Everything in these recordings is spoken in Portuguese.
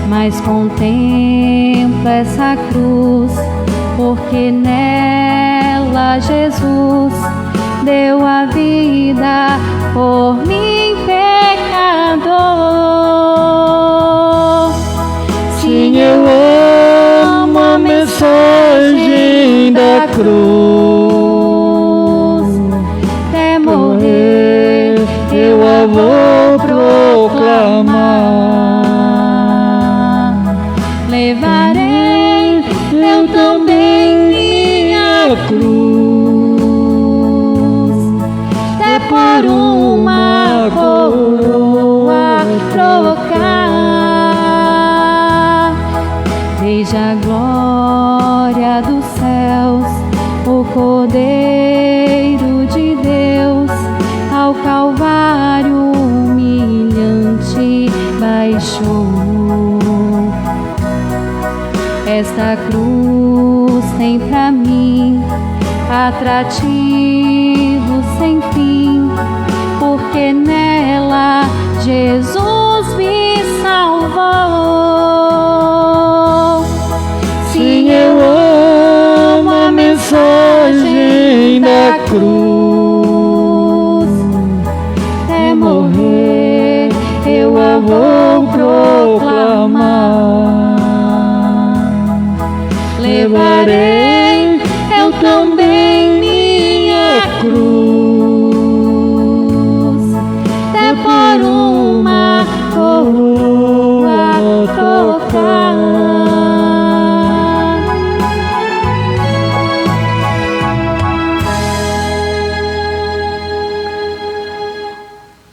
Mas contempla essa cruz, porque nela Jesus deu a vida por mim, pecador. Sim, eu amo a mensagem da cruz. Até morrer eu a vou proclamar. Levarei eu também minha cruz, até por uma coroa trocar. Desde a glória dos céus, o Cordeiro de Deus ao Calvário humilhante baixou. Esta cruz tem pra mim atrativo sem fim, porque nela Jesus me salvou. Sim, eu amo a mensagem da cruz. Até morrer eu a vou proclamar. Levarei eu também minha cruz, até por uma coroa trocar.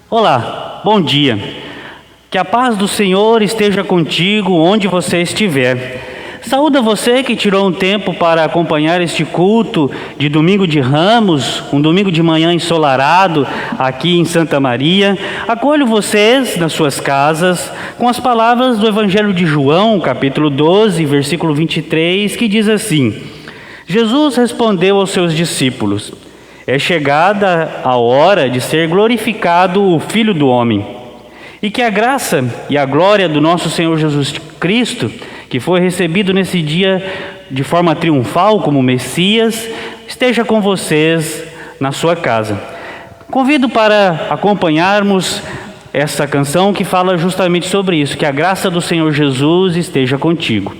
Olá, bom dia. Que a paz do Senhor esteja contigo onde você estiver. Saúda você que tirou um tempo para acompanhar este culto de Domingo de Ramos, um domingo de manhã ensolarado aqui em Santa Maria. Acolho vocês nas suas casas com as palavras do Evangelho de João, capítulo 12, versículo 23, que diz assim: Jesus respondeu aos seus discípulos: é chegada a hora de ser glorificado o Filho do Homem, e que a graça e a glória do nosso Senhor Jesus Cristo, que foi recebido nesse dia de forma triunfal como Messias, esteja com vocês na sua casa. Convido para acompanharmos essa canção que fala justamente sobre isso, que a graça do Senhor Jesus esteja contigo.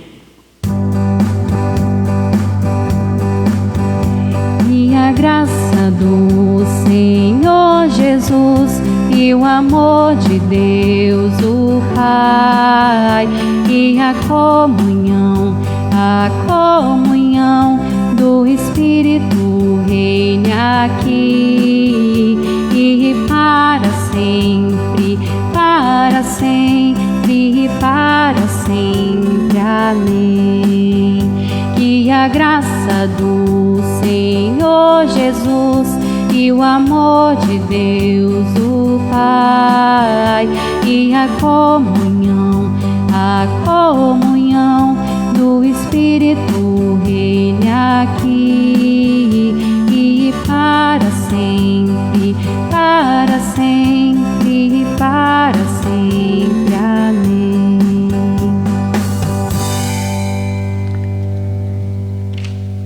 E a graça do Senhor Jesus e o amor de Deus o Pai e a comunhão do Espírito reine aqui e para sempre, para sempre, para sempre. Amém. Que a graça do Senhor Jesus e o amor de Deus o Pai e a comunhão do Espírito reine aqui e para sempre, para sempre, para sempre. Amém.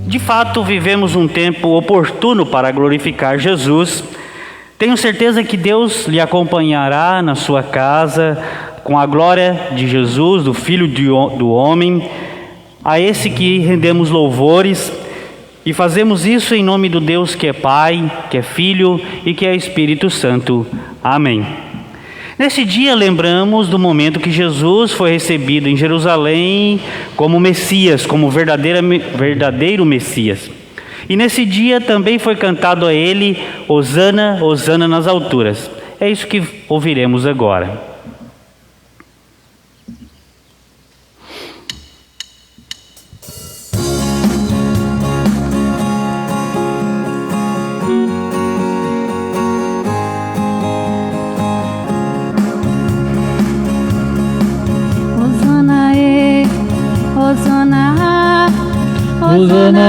De fato, vivemos um tempo oportuno para glorificar Jesus. Tenho certeza que Deus lhe acompanhará na sua casa com a glória de Jesus, do Filho do Homem, a esse que rendemos louvores e fazemos isso em nome do Deus que é Pai, que é Filho e que é Espírito Santo. Amém. Nesse dia lembramos do momento que Jesus foi recebido em Jerusalém como Messias, como verdadeiro Messias. E nesse dia também foi cantado a ele, Hosana, Hosana nas alturas. É isso que ouviremos agora. Hosana,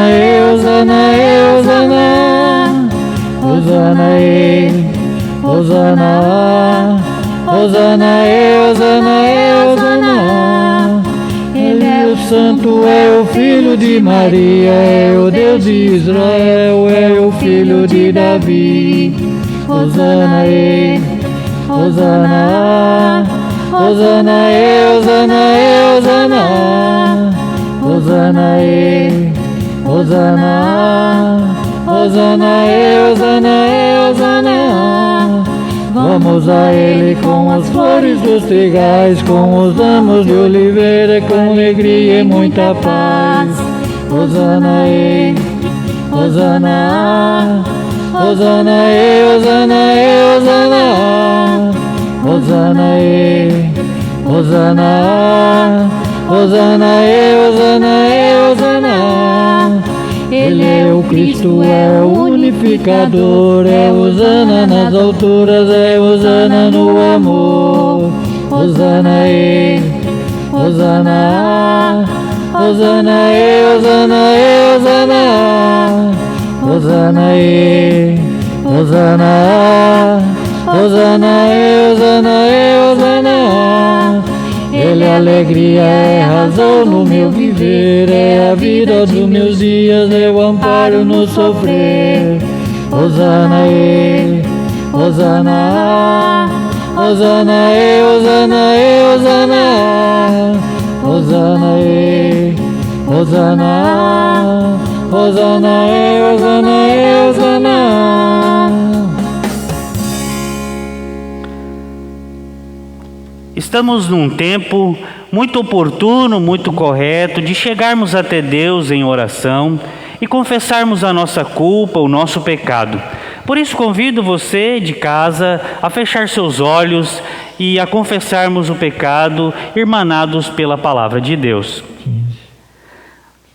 Hosana, Hosana, Hosana, Hosana, Hosana, Hosana, Hosana. Ele é o Santo, é o Filho de Maria, é o Deus de Israel, é o Filho de Davi. Hosana, Hosana, Hosana, Hosana, Hosana. Hosana, Hosana, Hosana, Hosana, Hosana. Vamos a Ele com as flores dos trigais, com os ramos de oliveira, com alegria e muita paz. Hosana, Hosana, Hosana, Hosana, Hosana. Hosana, Hosana, Hosana, Hosana, Hosana. Ele é o Cristo, é o unificador, é Hosana nas alturas, é Hosana no amor. Hosana, Hosana, Hosana, Hosana, Hosana. Hosana, Hosana, Hosana, Hosana, Hosana. Ele é alegria, é razão no meu viver, é a vida dos meus dias, é o amparo no sofrer. Hosana, Hosana, Hosana, Hosana, Hosana. Hosana, Hosana, Hosana, Hosana, Hosana. Estamos num tempo muito oportuno, muito correto de chegarmos até Deus em oração e confessarmos a nossa culpa, o nosso pecado. Por isso convido você de casa a fechar seus olhos e a confessarmos o pecado, irmanados pela palavra de Deus.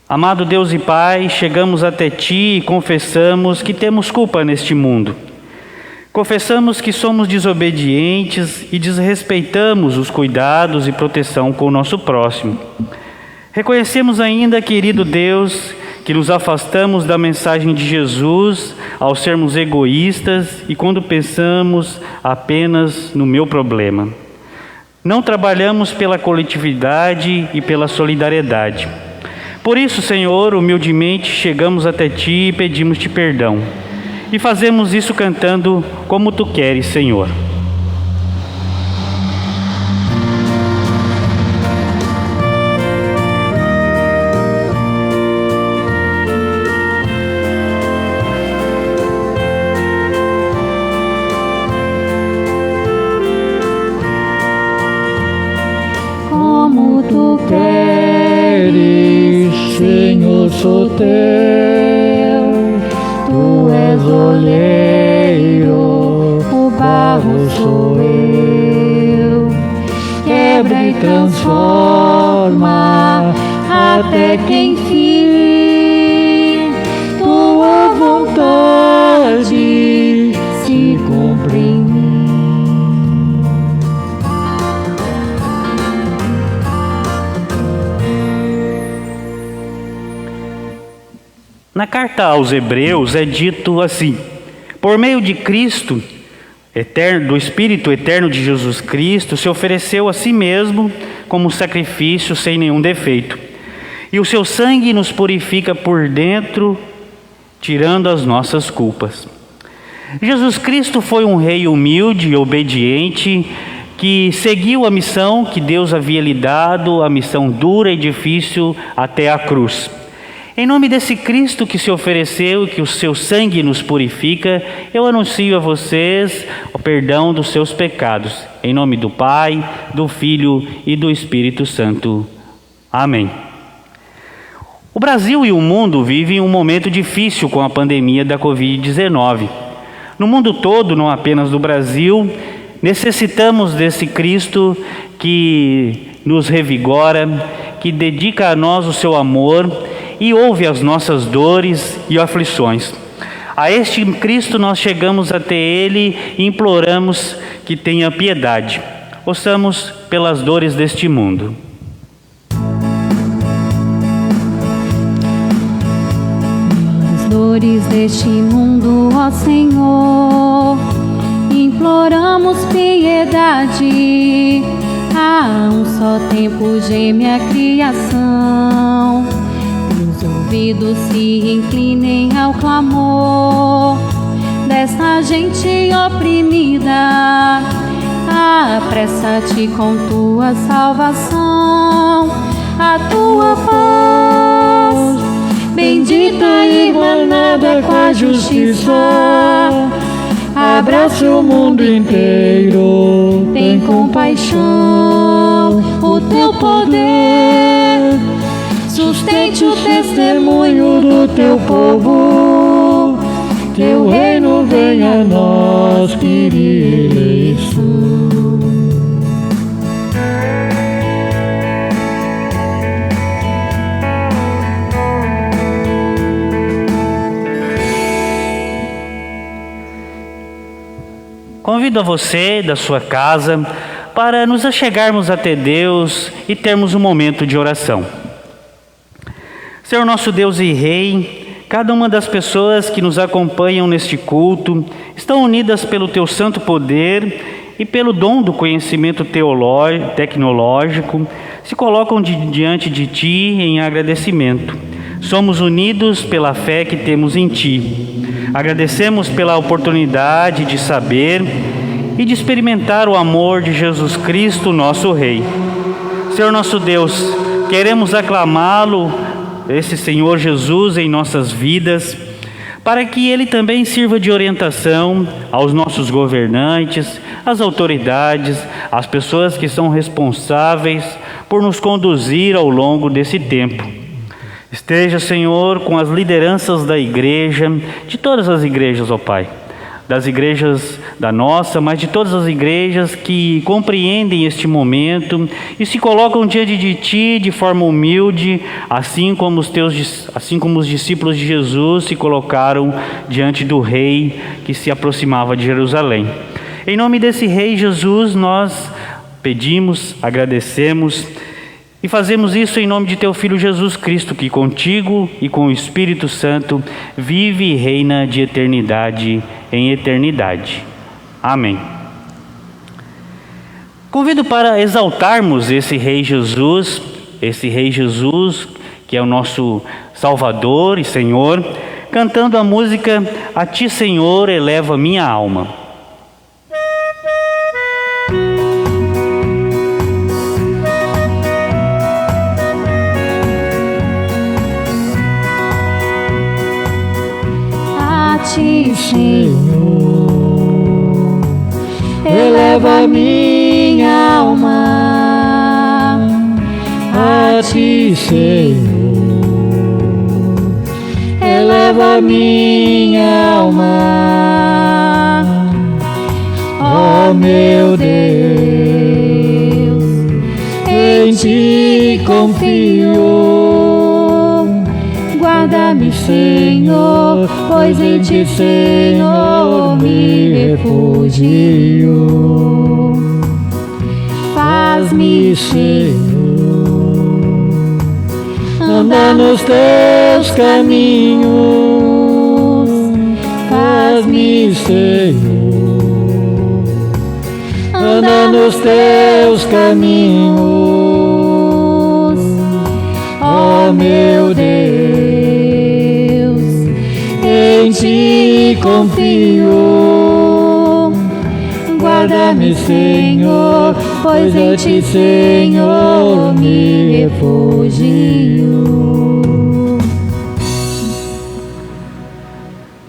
Amado Deus e Pai, chegamos até Ti e confessamos que temos culpa neste mundo. Confessamos que somos desobedientes e desrespeitamos os cuidados e proteção com o nosso próximo. Reconhecemos ainda, querido Deus, que nos afastamos da mensagem de Jesus ao sermos egoístas e quando pensamos apenas no meu problema. Não trabalhamos pela coletividade e pela solidariedade. Por isso, Senhor, humildemente chegamos até Ti e pedimos-Te perdão. E fazemos isso cantando como Tu queres, Senhor. Como Tu queres, Senhor, sou Teu. Tu és olheiro, o barro sou eu. Quebra e transforma até que enfim Tua vontade se cumpre em mim. Na carta aos Hebreus é dito assim: por meio de Cristo, do Espírito eterno de Jesus Cristo, se ofereceu a si mesmo como sacrifício sem nenhum defeito. E o seu sangue nos purifica por dentro, tirando as nossas culpas. Jesus Cristo foi um rei humilde e obediente, que seguiu a missão que Deus havia lhe dado, a missão dura e difícil até a cruz. Em nome desse Cristo que se ofereceu e que o seu sangue nos purifica, eu anuncio a vocês o perdão dos seus pecados. Em nome do Pai, do Filho e do Espírito Santo. Amém. O Brasil e o mundo vivem um momento difícil com a pandemia da Covid-19. No mundo todo, não apenas no Brasil, necessitamos desse Cristo que nos revigora, que dedica a nós o seu amor e ouve as nossas dores e aflições. A este Cristo nós chegamos até Ele e imploramos que tenha piedade. Ouçamos pelas dores deste mundo. Pelas dores deste mundo, ó Senhor, imploramos piedade. Há um só tempo geme a criação. Os ouvidos se inclinem ao clamor desta gente oprimida. Apressa-te com tua salvação, a tua paz, bendita e irmanada com a justiça. Abraça o mundo inteiro, tem compaixão, o teu poder sustente o testemunho do teu povo. Teu reino venha a nós, Kyrie eleison. Convido a você da sua casa para nos achegarmos até Deus e termos um momento de oração. Senhor nosso Deus e Rei, cada uma das pessoas que nos acompanham neste culto estão unidas pelo Teu santo poder e pelo dom do conhecimento tecnológico, se colocam diante de Ti em agradecimento. Somos unidos pela fé que temos em Ti. Agradecemos pela oportunidade de saber e de experimentar o amor de Jesus Cristo, nosso Rei. Senhor nosso Deus, queremos aclamá-lo, esse Senhor Jesus, em nossas vidas, para que Ele também sirva de orientação aos nossos governantes, às autoridades, às pessoas que são responsáveis por nos conduzir ao longo desse tempo. Esteja, Senhor, com as lideranças da igreja, de todas as igrejas, ó Pai, das igrejas da nossa, mas de todas as igrejas que compreendem este momento e se colocam diante de Ti de forma humilde, assim como os discípulos de Jesus se colocaram diante do Rei que se aproximava de Jerusalém. Em nome desse Rei Jesus, nós pedimos, agradecemos e fazemos isso em nome de Teu Filho Jesus Cristo, que contigo e com o Espírito Santo vive e reina de eternidade em eternidade. Amém. Convido para exaltarmos esse Rei Jesus que é o nosso Salvador e Senhor, cantando a música A Ti, Senhor, eleva minha alma. Senhor, eleva minha alma a Ti, Senhor, eleva minha alma, ó meu Deus, em Ti confio. Guarda-me, Senhor, pois em Ti, Senhor, me refugio. Faz-me, Senhor, anda nos teus caminhos. Faz-me, Senhor, anda nos teus caminhos. Ó meu Deus, em ti confio. Guarda-me, Senhor, pois em ti, Senhor, me refugio.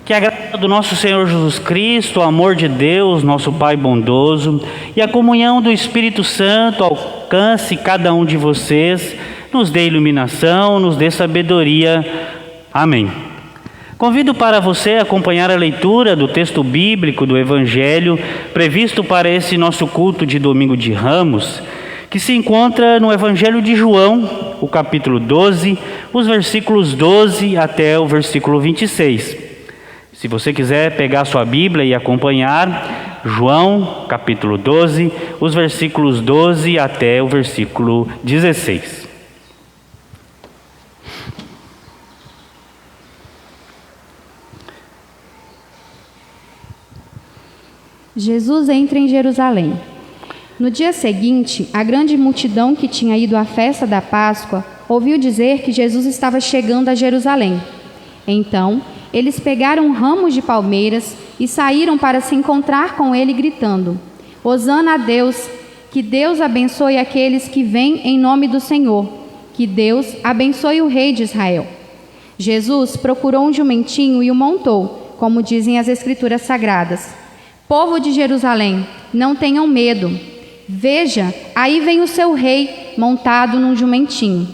Que a graça do nosso Senhor Jesus Cristo, o amor de Deus, nosso Pai bondoso, e a comunhão do Espírito Santo alcance cada um de vocês, nos dê iluminação, nos dê sabedoria. Amém. Convido para você acompanhar a leitura do texto bíblico do Evangelho previsto para esse nosso culto de Domingo de Ramos, que se encontra no Evangelho de João, o capítulo 12, os versículos 12 até o versículo 26. Se você quiser pegar sua Bíblia e acompanhar, João, capítulo 12, os versículos 12 até o versículo 16. Jesus entra em Jerusalém. No dia seguinte, a grande multidão que tinha ido à festa da Páscoa ouviu dizer que Jesus estava chegando a Jerusalém. Então, eles pegaram ramos de palmeiras e saíram para se encontrar com ele, gritando: Hosana a Deus, que Deus abençoe aqueles que vêm em nome do Senhor, que Deus abençoe o Rei de Israel. Jesus procurou um jumentinho e o montou, como dizem as Escrituras Sagradas. Povo de Jerusalém, não tenham medo. Veja, aí vem o seu rei montado num jumentinho.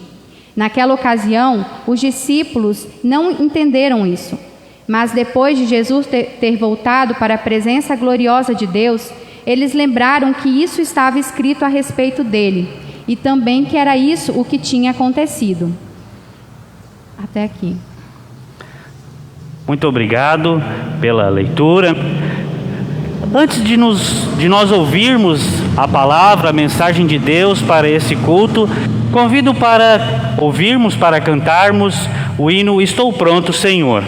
Naquela ocasião, os discípulos não entenderam isso. Mas depois de Jesus ter voltado para a presença gloriosa de Deus, eles lembraram que isso estava escrito a respeito dele, e também que era isso o que tinha acontecido. Até aqui. Muito obrigado pela leitura. Antes de nós ouvirmos a palavra, a mensagem de Deus para esse culto, convido para ouvirmos, para cantarmos o hino Estou Pronto, Senhor.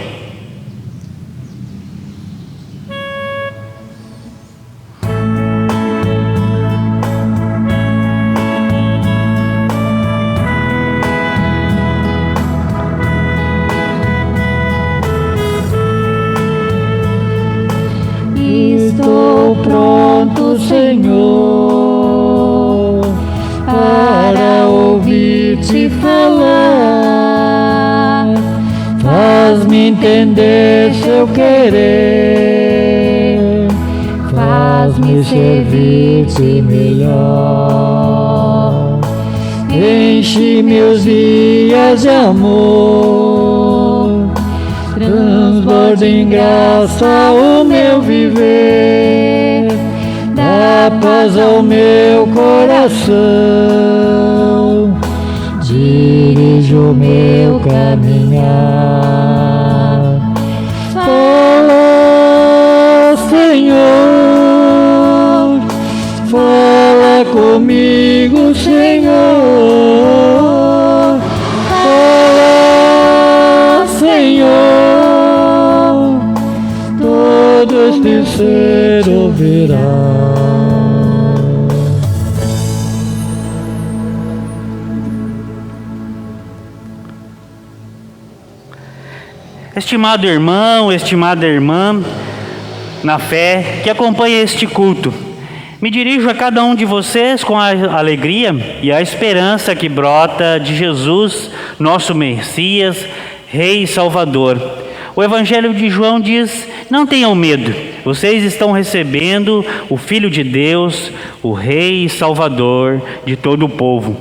Estou pronto, Senhor, para ouvir-te falar. Faz-me entender seu querer, faz-me servir-te melhor. Enche meus dias de amor, transborda em graça o meu viver, dá paz ao meu coração, dirige o meu caminhar. Fala, Senhor, fala comigo, Senhor, fala, Senhor, todo este ser ouvirá. Estimado irmão, estimada irmã, na fé que acompanha este culto, me dirijo a cada um de vocês com a alegria e a esperança que brota de Jesus, nosso Messias, Rei e Salvador. O Evangelho de João diz: não tenham medo, vocês estão recebendo o Filho de Deus, o Rei e Salvador de todo o povo.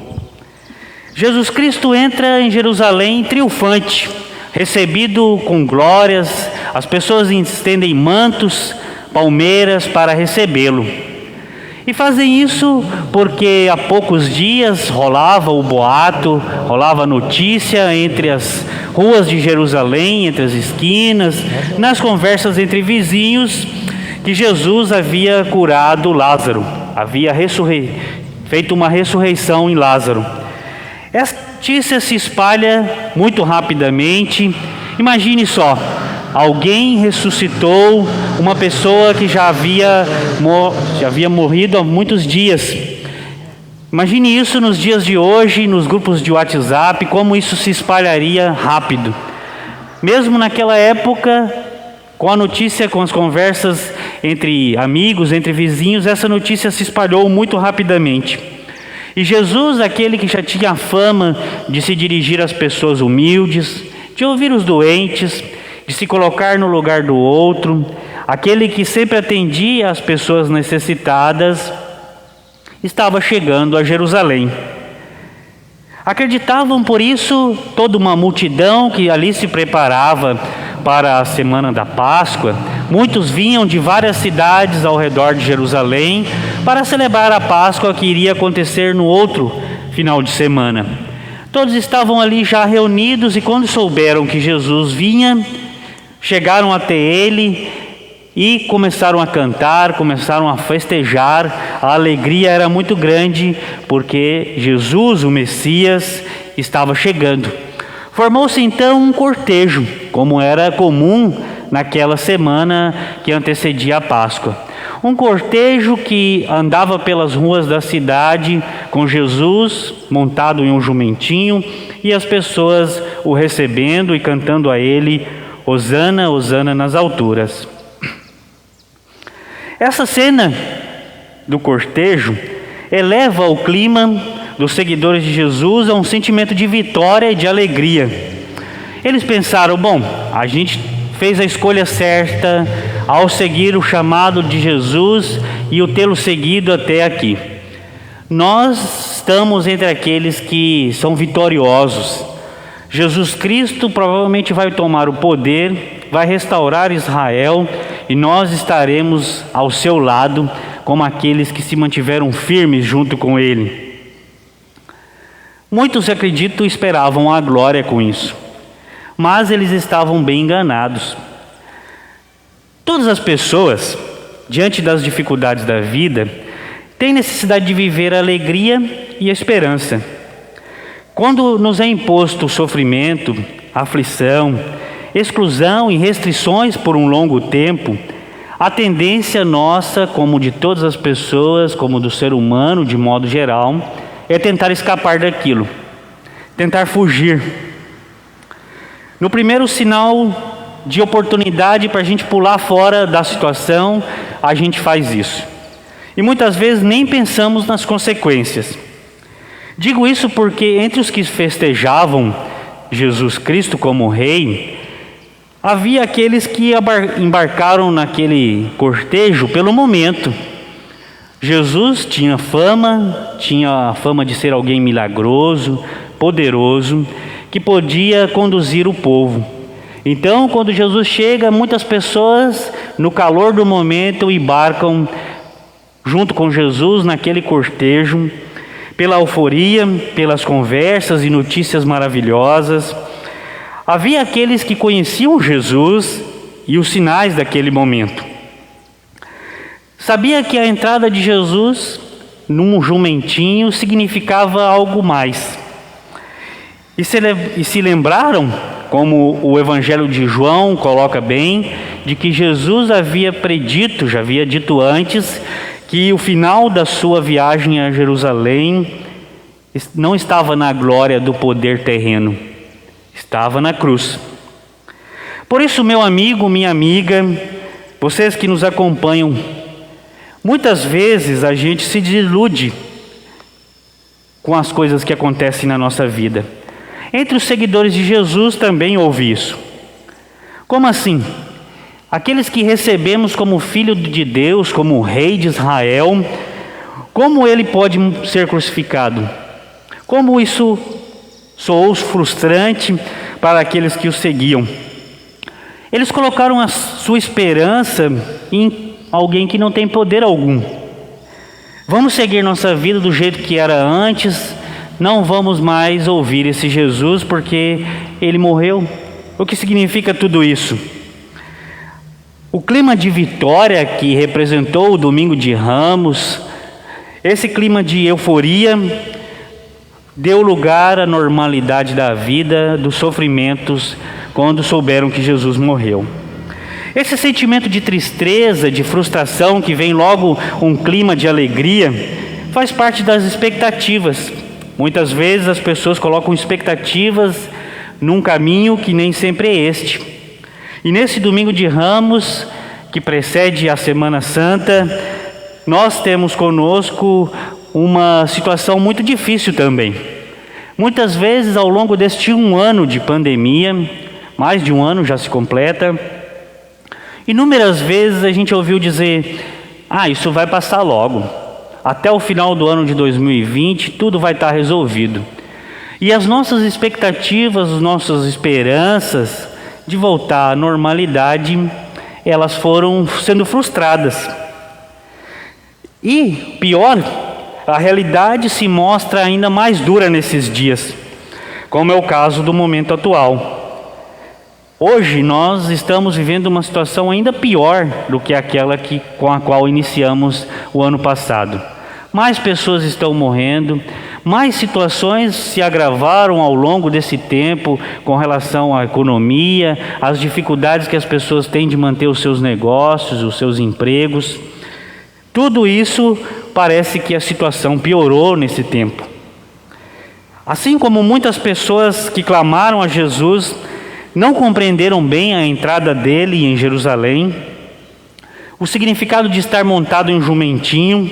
Jesus Cristo entra em Jerusalém triunfante, recebido com glórias, as pessoas estendem mantos, palmeiras para recebê-lo. E fazem isso porque há poucos dias rolava o boato, rolava a notícia entre as ruas de Jerusalém, entre as esquinas, nas conversas entre vizinhos, que Jesus havia curado Lázaro, havia feito uma ressurreição em Lázaro. Essa notícia se espalha muito rapidamente. Imagine só, alguém ressuscitou uma pessoa que já havia morrido há muitos dias. Imagine isso nos dias de hoje, nos grupos de WhatsApp, como isso se espalharia rápido. Mesmo naquela época, com a notícia, com as conversas entre amigos, entre vizinhos, essa notícia se espalhou muito rapidamente. E Jesus, aquele que já tinha a fama de se dirigir às pessoas humildes, de ouvir os doentes, de se colocar no lugar do outro, aquele que sempre atendia as pessoas necessitadas, estava chegando a Jerusalém. Acreditavam por isso toda uma multidão que ali se preparava para a semana da Páscoa. Muitos vinham de várias cidades ao redor de Jerusalém para celebrar a Páscoa que iria acontecer no outro final de semana. Todos estavam ali já reunidos e quando souberam que Jesus vinha, chegaram até ele e começaram a cantar, começaram a festejar. A alegria era muito grande porque Jesus, o Messias, estava chegando. Formou-se então um cortejo, como era comum naquela semana que antecedia a Páscoa. Um cortejo que andava pelas ruas da cidade com Jesus montado em um jumentinho e as pessoas o recebendo e cantando a ele: Hosana, Hosana nas alturas. Essa cena do cortejo eleva o clima dos seguidores de Jesus a um sentimento de vitória e de alegria. Eles pensaram: bom, a gente fez a escolha certa ao seguir o chamado de Jesus e o tê-lo seguido até aqui. Nós estamos entre aqueles que são vitoriosos. Jesus Cristo provavelmente vai tomar o poder, vai restaurar Israel e nós estaremos ao seu lado como aqueles que se mantiveram firmes junto com ele. Muitos, acredito, esperavam a glória com isso, mas eles estavam bem enganados. Todas as pessoas, diante das dificuldades da vida, têm necessidade de viver a alegria e a esperança. Quando nos é imposto o sofrimento, a aflição, exclusão e restrições por um longo tempo, a tendência nossa, como de todas as pessoas, como do ser humano de modo geral, é tentar escapar daquilo, tentar fugir. No primeiro sinal de oportunidade para a gente pular fora da situação, a gente faz isso. E muitas vezes nem pensamos nas consequências. Digo isso porque entre os que festejavam Jesus Cristo como Rei, havia aqueles que embarcaram naquele cortejo pelo momento. Jesus tinha a fama de ser alguém milagroso, poderoso, que podia conduzir o povo. Então, quando Jesus chega, muitas pessoas, no calor do momento, embarcam junto com Jesus naquele cortejo, pela euforia, pelas conversas e notícias maravilhosas. Havia aqueles que conheciam Jesus e os sinais daquele momento. Sabia que a entrada de Jesus num jumentinho significava algo mais. E se lembraram, como o Evangelho de João coloca bem, de que Jesus havia predito, já havia dito antes, que o final da sua viagem a Jerusalém não estava na glória do poder terreno, estava na cruz. Por isso, meu amigo, minha amiga, vocês que nos acompanham, muitas vezes a gente se desilude com as coisas que acontecem na nossa vida. Entre os seguidores de Jesus também houve isso. Como assim? Aqueles que recebemos como filho de Deus, como rei de Israel, como ele pode ser crucificado? Como isso soou frustrante para aqueles que o seguiam? Eles colocaram a sua esperança em alguém que não tem poder algum. Vamos seguir nossa vida do jeito que era antes, não vamos mais ouvir esse Jesus porque ele morreu. O que significa tudo isso? O clima de vitória que representou o domingo de Ramos, esse clima de euforia, deu lugar à normalidade da vida, dos sofrimentos, quando souberam que Jesus morreu. Esse sentimento de tristeza, de frustração, que vem logo um clima de alegria, faz parte das expectativas. Muitas vezes as pessoas colocam expectativas num caminho que nem sempre é este. E nesse domingo de Ramos, que precede a Semana Santa, nós temos conosco uma situação muito difícil também. Muitas vezes, ao longo deste 1 ano de pandemia, mais de 1 ano já se completa, inúmeras vezes a gente ouviu dizer: isso vai passar logo. Até o final do ano de 2020, tudo vai estar resolvido. E as nossas expectativas, as nossas esperanças de voltar à normalidade, elas foram sendo frustradas. E, pior, a realidade se mostra ainda mais dura nesses dias, como é o caso do momento atual. Hoje nós estamos vivendo uma situação ainda pior do que aquela com a qual iniciamos o ano passado. Mais pessoas estão morrendo, mais situações se agravaram ao longo desse tempo com relação à economia, às dificuldades que as pessoas têm de manter os seus negócios, os seus empregos. Tudo isso parece que a situação piorou nesse tempo. Assim como muitas pessoas que clamaram a Jesus não compreenderam bem a entrada dele em Jerusalém, o significado de estar montado em um jumentinho,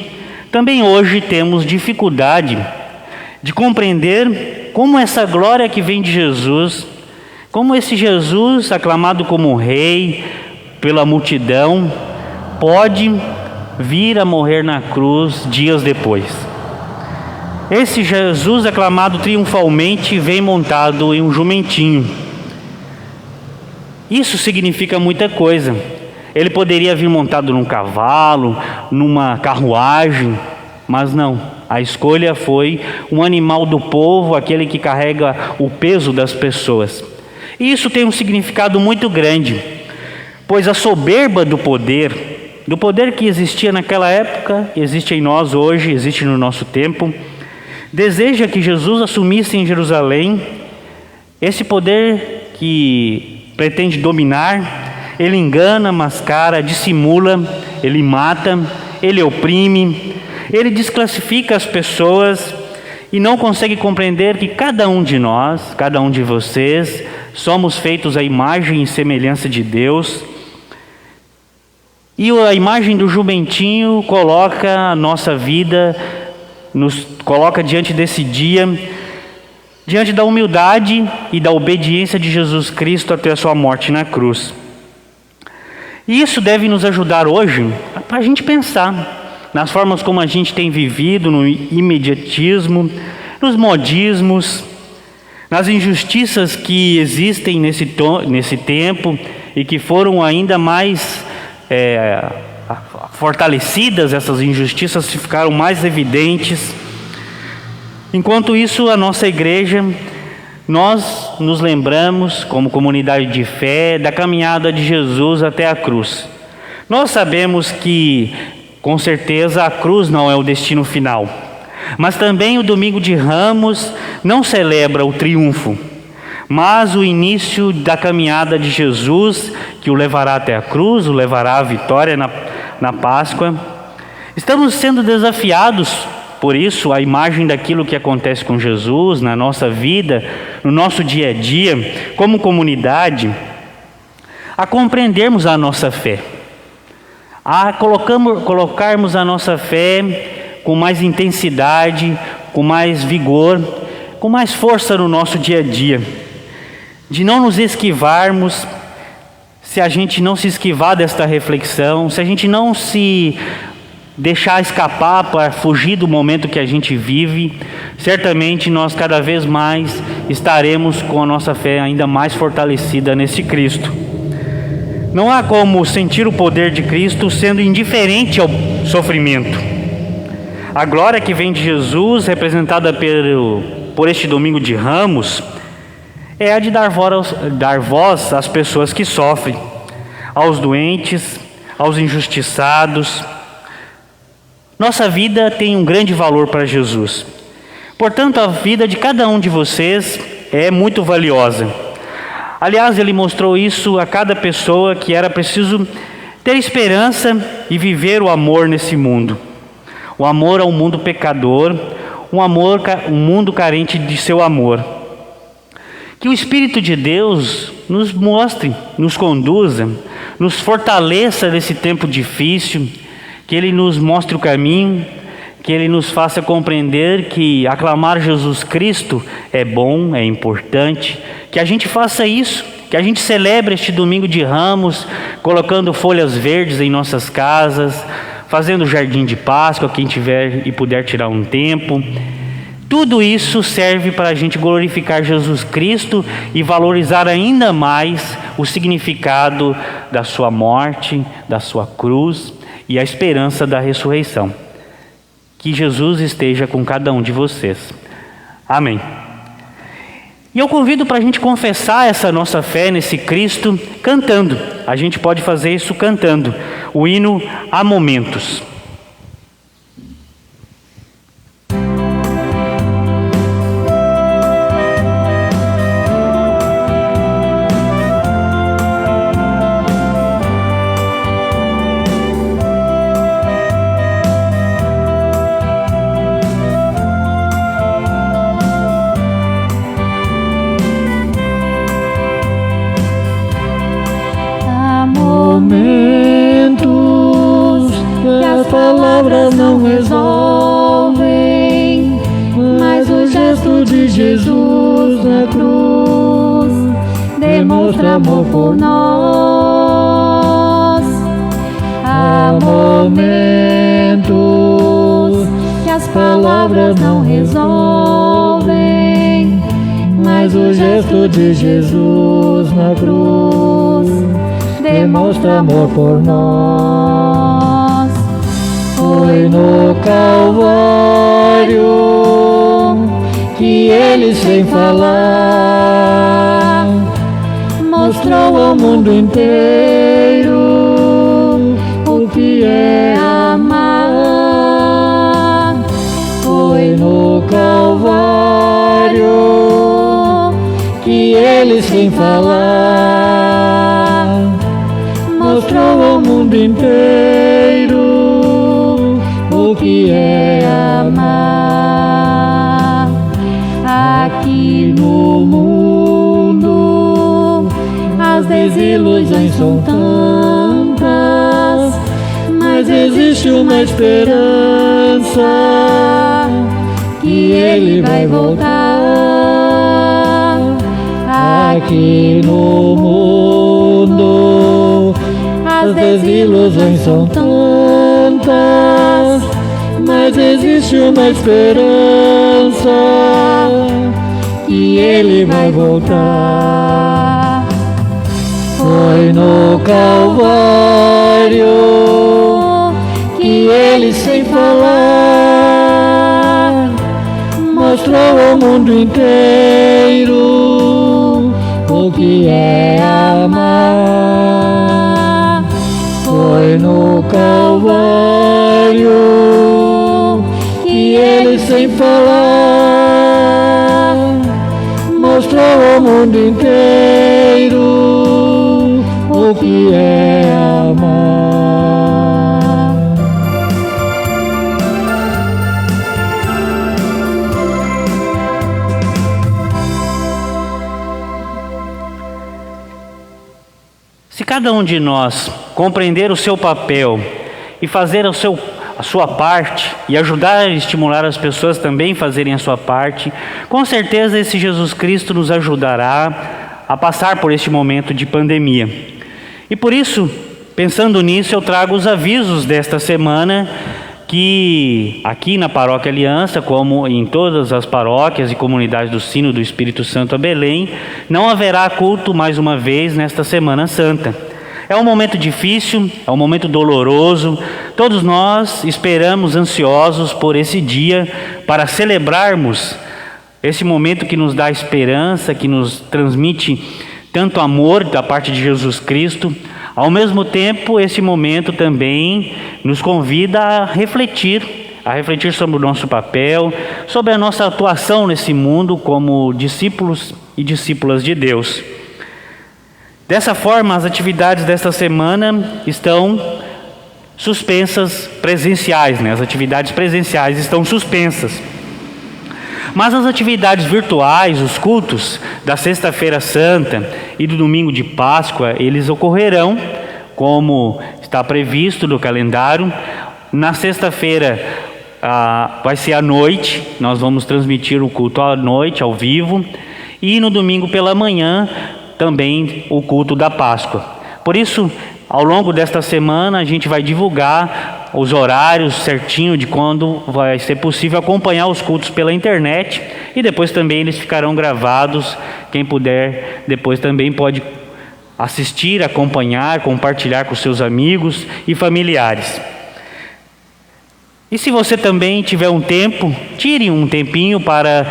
também hoje temos dificuldade de compreender como essa glória que vem de Jesus, como esse Jesus aclamado como rei pela multidão, pode vir a morrer na cruz dias depois. Esse Jesus aclamado triunfalmente vem montado em um jumentinho. Isso significa muita coisa. Ele poderia vir montado num cavalo, numa carruagem, mas não. A escolha foi um animal do povo, aquele que carrega o peso das pessoas. E isso tem um significado muito grande, pois a soberba do poder que existia naquela época, existe em nós hoje, existe no nosso tempo, deseja que Jesus assumisse em Jerusalém esse poder que pretende dominar. Ele engana, mascara, dissimula, ele mata, ele oprime, ele desclassifica as pessoas e não consegue compreender que cada um de nós, cada um de vocês, somos feitos à imagem e semelhança de Deus. E a imagem do jumentinho coloca a nossa vida, nos coloca diante desse dia, diante da humildade e da obediência de Jesus Cristo até a sua morte na cruz. E isso deve nos ajudar hoje para a gente pensar nas formas como a gente tem vivido, no imediatismo, nos modismos, nas injustiças que existem nesse tempo e que foram ainda mais fortalecidas. Essas injustiças ficaram mais evidentes. Enquanto isso, a nossa igreja, nós nos lembramos, como comunidade de fé, da caminhada de Jesus até a cruz. Nós sabemos que, com certeza, a cruz não é o destino final, mas também o domingo de Ramos não celebra o triunfo, mas o início da caminhada de Jesus, que o levará até a cruz, o levará à vitória na Páscoa. Estamos sendo desafiados, por isso, a imagem daquilo que acontece com Jesus na nossa vida, no nosso dia a dia, como comunidade, a compreendermos a nossa fé, a colocarmos a nossa fé com mais intensidade, com mais vigor, com mais força no nosso dia a dia, de não nos esquivarmos. Se a gente não se esquivar desta reflexão, se a gente não se deixar escapar para fugir do momento que a gente vive, certamente nós cada vez mais estaremos com a nossa fé ainda mais fortalecida nesse Cristo. Não há como sentir o poder de Cristo sendo indiferente ao sofrimento. A glória que vem de Jesus, representada por este domingo de Ramos, é a de dar voz às pessoas que sofrem, aos doentes, aos injustiçados. Nossa vida tem um grande valor para Jesus, Portanto, a vida de cada um de vocês é muito valiosa. Aliás, ele mostrou isso a cada pessoa, que era preciso ter esperança e viver o amor nesse mundo. O amor a um mundo pecador, um mundo carente de seu amor. Que o Espírito de Deus nos mostre, nos conduza, nos fortaleça nesse tempo difícil, que Ele nos mostre o caminho, que Ele nos faça compreender que aclamar Jesus Cristo é bom, é importante, que a gente faça isso, que a gente celebre este domingo de Ramos, colocando folhas verdes em nossas casas, fazendo jardim de Páscoa, quem tiver e puder tirar um tempo. Tudo isso serve para a gente glorificar Jesus Cristo e valorizar ainda mais o significado da sua morte, da sua cruz e a esperança da ressurreição. Que Jesus esteja com cada um de vocês. Amém. E eu convido para a gente confessar essa nossa fé nesse Cristo cantando. A gente pode fazer isso cantando o hino Há Momentos. Momentos que as palavras não resolvem, mas o gesto de Jesus na cruz demonstra amor por nós. Há momentos que as palavras não resolvem, mas o gesto de Jesus na cruz demonstra amor por nós. Foi no Calvário que Ele, sem falar, mostrou ao mundo inteiro o que é amar. Foi no Calvário que Ele, sem falar, mostrou ao mundo inteiro o que é amar. Aqui no mundo as desilusões são tantas, mas existe uma esperança, que Ele vai voltar. Aqui no mundo as desilusões são tantas, mas existe uma esperança, que Ele vai voltar. Foi no Calvário que Ele, sem falar, mostrou ao mundo inteiro o que é amar. Foi no Calvário que Ele, sem falar, mostrou ao mundo inteiro o que é amar. Se cada um de nós compreender o seu papel e fazer a sua parte e ajudar e estimular as pessoas também a fazerem a sua parte, com certeza esse Jesus Cristo nos ajudará a passar por este momento de pandemia. E por isso, pensando nisso, eu trago os avisos desta semana, que aqui na Paróquia Aliança, como em todas as paróquias e comunidades do Sino do Espírito Santo a Belém, não haverá culto mais uma vez nesta Semana Santa. É um momento difícil, é um momento doloroso. Todos nós esperamos ansiosos por esse dia para celebrarmos esse momento que nos dá esperança, que nos transmite tanto amor da parte de Jesus Cristo. Ao mesmo tempo, esse momento também nos convida a refletir, a refletir sobre o nosso papel, sobre a nossa atuação nesse mundo como discípulos e discípulas de Deus. Dessa forma, as atividades desta semana estão suspensas presenciais, As atividades presenciais estão suspensas. Mas as atividades virtuais, os cultos da Sexta-feira Santa e do Domingo de Páscoa, eles ocorrerão como está previsto no calendário. Na sexta-feira vai ser à noite, nós vamos transmitir o culto à noite, ao vivo, e no domingo pela manhã também o culto da Páscoa. Por isso, ao longo desta semana, a gente vai divulgar os horários certinho de quando vai ser possível acompanhar os cultos pela internet, e depois também eles ficarão gravados. Quem puder, depois também pode assistir, acompanhar, compartilhar com seus amigos e familiares. E se você também tiver um tempo, tire um tempinho para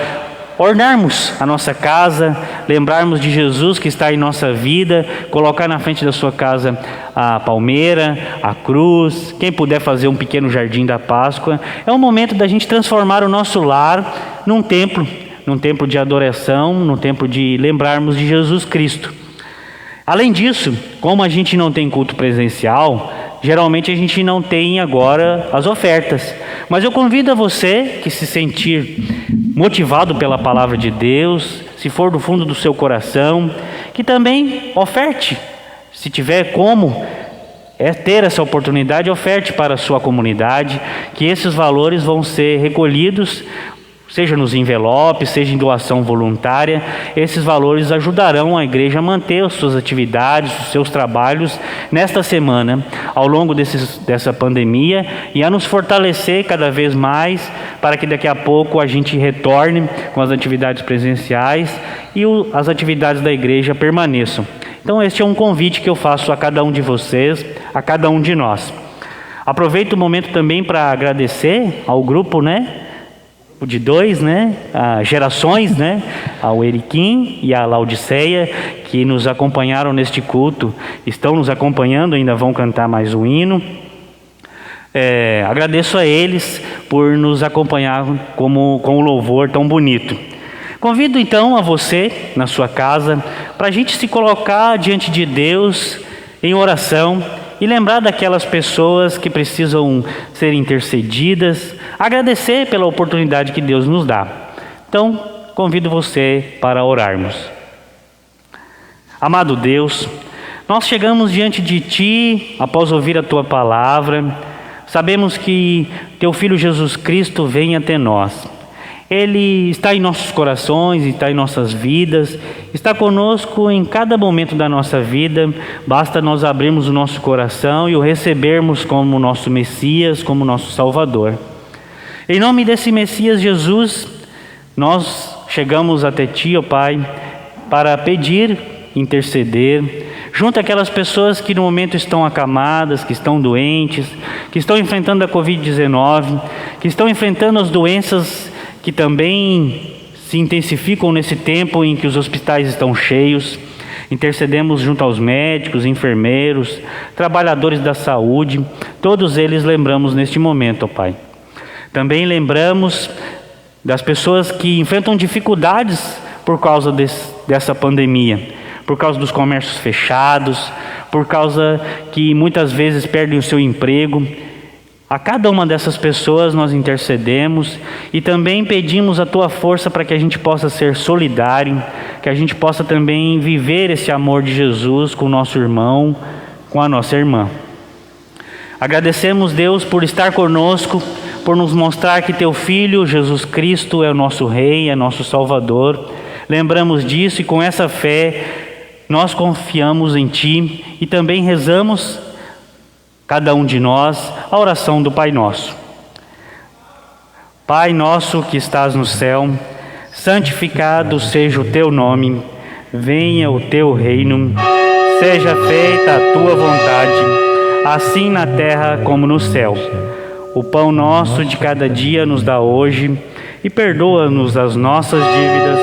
ornarmos a nossa casa, lembrarmos de Jesus que está em nossa vida, colocar na frente da sua casa a palmeira, a cruz, quem puder fazer um pequeno jardim da Páscoa. É um momento da gente transformar o nosso lar num templo de adoração, num templo de lembrarmos de Jesus Cristo. Além disso, como a gente não tem culto presencial, geralmente a gente não tem agora as ofertas. Mas eu convido a você que se sentir motivado pela palavra de Deus, se for do fundo do seu coração, que também oferte. Se tiver como ter essa oportunidade, oferte para a sua comunidade, que esses valores vão ser recolhidos, seja nos envelopes, seja em doação voluntária. Esses valores ajudarão a igreja a manter as suas atividades, os seus trabalhos nesta semana, ao longo dessa pandemia, e a nos fortalecer cada vez mais, para que daqui a pouco a gente retorne com as atividades presenciais e as atividades da igreja permaneçam. Então este é um convite que eu faço a cada um de vocês, a cada um de nós. Aproveito o momento também para agradecer ao grupo, de dois, gerações, ao Eriquim e à Laudiceia, que nos acompanharam neste culto, estão nos acompanhando, ainda vão cantar mais um hino. Agradeço a eles por nos acompanhar com um louvor tão bonito. Convido então a você, na sua casa, para a gente se colocar diante de Deus em oração e lembrar daquelas pessoas que precisam ser intercedidas, agradecer pela oportunidade que Deus nos dá. Então, convido você para orarmos. Amado Deus, nós chegamos diante de Ti após ouvir a Tua palavra. Sabemos que Teu Filho Jesus Cristo vem até nós. Ele está em nossos corações, está em nossas vidas, está conosco em cada momento da nossa vida. Basta nós abrirmos o nosso coração e o recebermos como nosso Messias, como nosso Salvador. Em nome desse Messias Jesus, nós chegamos até Ti, ó Pai, para pedir, interceder, junto àquelas pessoas que no momento estão acamadas, que estão doentes, que estão enfrentando a Covid-19, que estão enfrentando as doenças que também se intensificam nesse tempo em que os hospitais estão cheios. Intercedemos junto aos médicos, enfermeiros, trabalhadores da saúde, todos eles lembramos neste momento, ó Pai. Também lembramos das pessoas que enfrentam dificuldades por causa dessa pandemia, por causa dos comércios fechados, por causa que muitas vezes perdem o seu emprego. A cada uma dessas pessoas nós intercedemos e também pedimos a Tua força para que a gente possa ser solidário, que a gente possa também viver esse amor de Jesus com o nosso irmão, com a nossa irmã. Agradecemos, Deus, por estar conosco, por nos mostrar que Teu Filho, Jesus Cristo, é o nosso Rei, é nosso Salvador. Lembramos disso e com essa fé nós confiamos em Ti e também rezamos, cada um de nós, a oração do Pai Nosso. Pai nosso que estás no céu, santificado seja o Teu nome, venha o Teu reino, seja feita a Tua vontade, assim na terra como no céu. O pão nosso de cada dia nos dá hoje e perdoa-nos as nossas dívidas,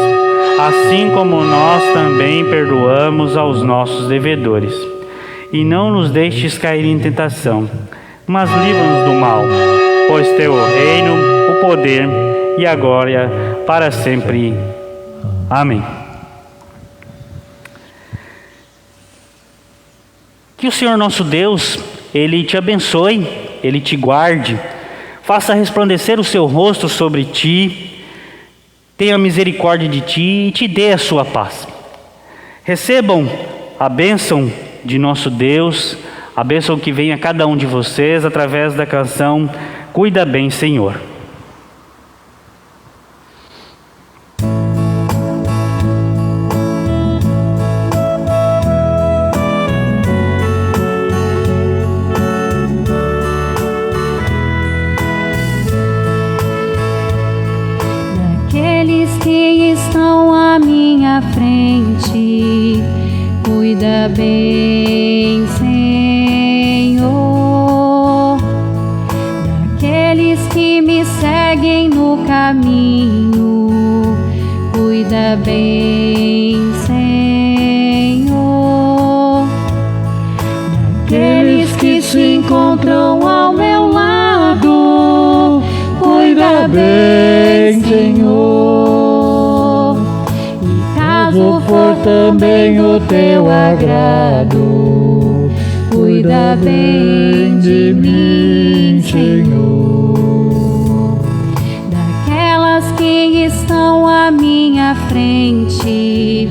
assim como nós também perdoamos aos nossos devedores. E não nos deixes cair em tentação, mas livra-nos do mal, pois teu o reino, o poder e a glória para sempre. Amém. Que o Senhor nosso Deus, Ele te abençoe, Ele te guarde, faça resplandecer o seu rosto sobre ti, tenha misericórdia de ti e te dê a sua paz. Recebam a bênção de nosso Deus, a bênção que vem a cada um de vocês através da canção Cuida Bem, Senhor. Daqueles que estão à minha frente, cuida bem, Senhor. Daqueles que me seguem no caminho, cuida bem, Senhor. Daqueles que se encontram ao meu lado, cuida bem, Senhor. E caso for também o teu agrado, cuida bem de mim, Senhor. Daquelas que estão à minha frente,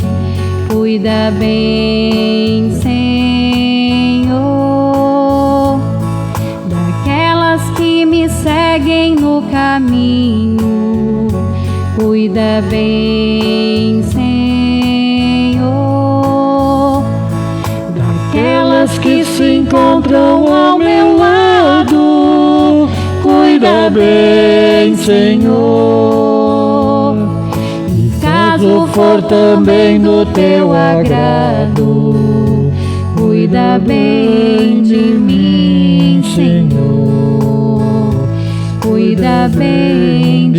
cuida bem, Senhor. Daquelas que me seguem no caminho, cuida bem, Senhor. Daquelas que se encontram ao meu lado, cuida bem, Senhor. E caso for também do teu agrado, cuida bem de mim, Senhor. Cuida bem